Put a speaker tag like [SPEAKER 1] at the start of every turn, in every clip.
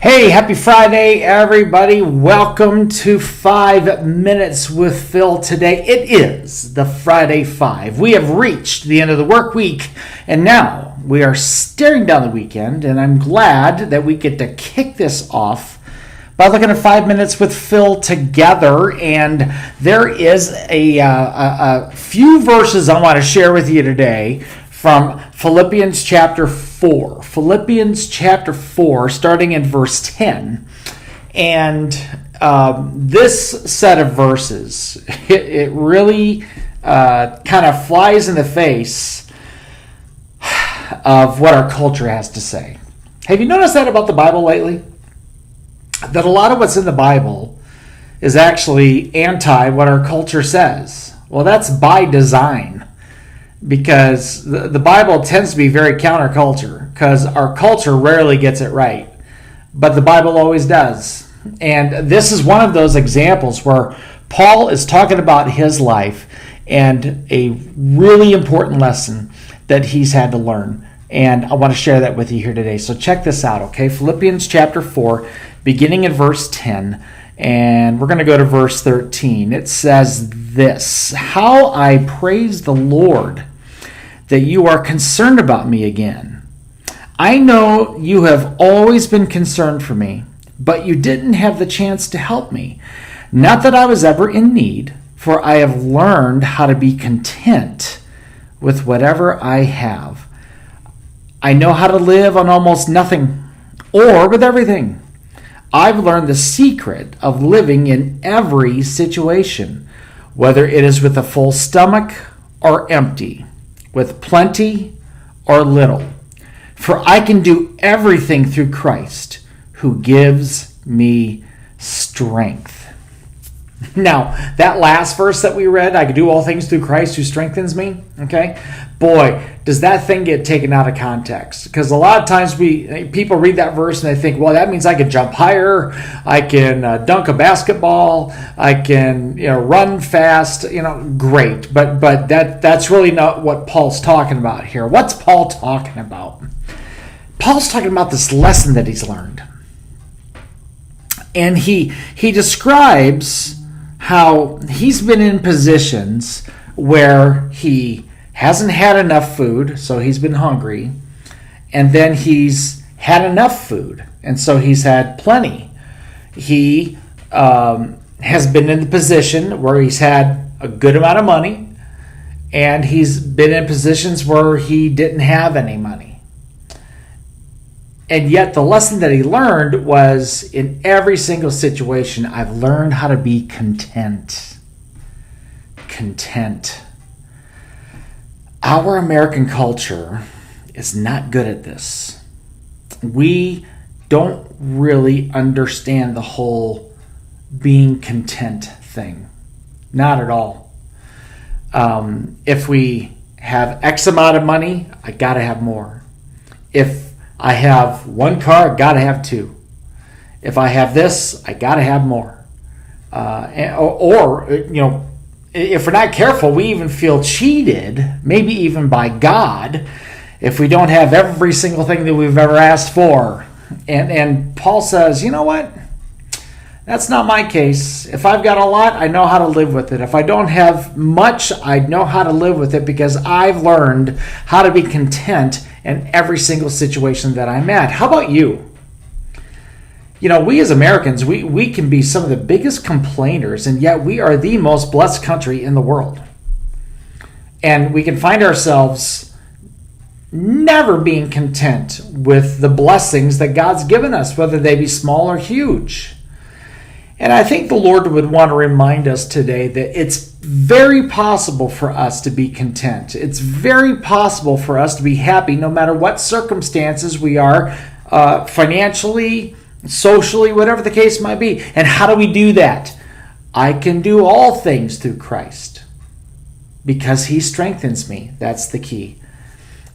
[SPEAKER 1] Hey, happy Friday, everybody. Welcome to 5 Minutes with Phil today. It is the Friday 5. We have reached the end of the work week, and now we are staring down the weekend, and I'm glad that we get to kick this off by looking at 5 Minutes with Phil together. And there is a few verses I want to share with you today from Philippians chapter 4. Philippians chapter 4, starting in verse 10. And this set of verses, it really kind of flies in the face of what our culture has to say. Have you noticed that about the Bible lately? That a lot of what's in the Bible is actually anti what our culture says. Well, that's by design. Because the Bible tends to be very counterculture, because our culture rarely gets it right, but the Bible always does. And this is one of those examples where Paul is talking about his life and a really important lesson that he's had to learn. And I want to share that with you here today. So check this out, okay? Philippians chapter 4, beginning in verse 10. And we're going to go to verse 13. It says this: "How I praise the Lord that you are concerned about me again. I know you have always been concerned for me, but you didn't have the chance to help me. Not that I was ever in need, for I have learned how to be content with whatever I have. I know how to live on almost nothing or with everything. I've learned the secret of living in every situation, whether it is with a full stomach or empty, with plenty or little. For I can do everything through Christ who gives me strength." Now, that last verse that we read, I can do all things through Christ who strengthens me, okay? Boy, does that thing get taken out of context. Because a lot of times people read that verse and they think, well, that means I can jump higher, I can dunk a basketball, I can run fast, great. But that's really not what Paul's talking about here. What's Paul talking about? Paul's talking about this lesson that he's learned. And he describes how he's been in positions where he hasn't had enough food, so he's been hungry, and then he's had enough food, and so he's had plenty. He has been in the position where he's had a good amount of money, and he's been in positions where he didn't have any money. And yet the lesson that he learned was, in every single situation, I've learned how to be content. Content. Our American culture is not good at this. We don't really understand the whole being content thing. Not at all. If we have X amount of money, I gotta have more. If I have one car, I gotta have two. If I have this, I gotta have more. If we're not careful, we even feel cheated, maybe even by God, if we don't have every single thing that we've ever asked for. And Paul says, you know what? That's not my case. If I've got a lot, I know how to live with it. If I don't have much, I know how to live with it, because I've learned how to be content in every single situation that I'm at. How about you? We as Americans, we can be some of the biggest complainers, and yet we are the most blessed country in the world. And we can find ourselves never being content with the blessings that God's given us, whether they be small or huge. And I think the Lord would want to remind us today that it's very possible for us to be content. It's very possible for us to be happy no matter what circumstances we are, financially, socially, whatever the case might be. And how do we do that? I can do all things through Christ because he strengthens me. That's the key.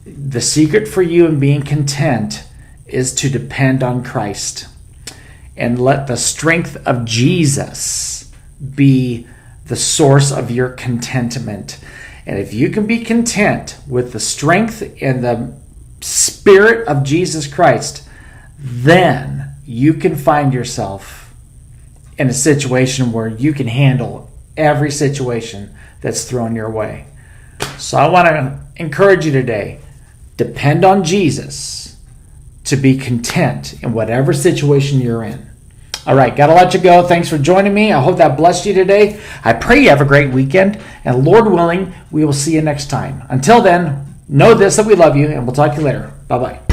[SPEAKER 1] The secret for you in being content is to depend on Christ and let the strength of Jesus be the source of your contentment. And if you can be content with the strength and the Spirit of Jesus Christ, then you can find yourself in a situation where you can handle every situation that's thrown your way. So I want to encourage you today, depend on Jesus to be content in whatever situation you're in. All right, got to let you go. Thanks for joining me. I hope that blessed you today. I pray you have a great weekend, and Lord willing, we will see you next time. Until then, know this, that we love you, and we'll talk to you later. Bye-bye.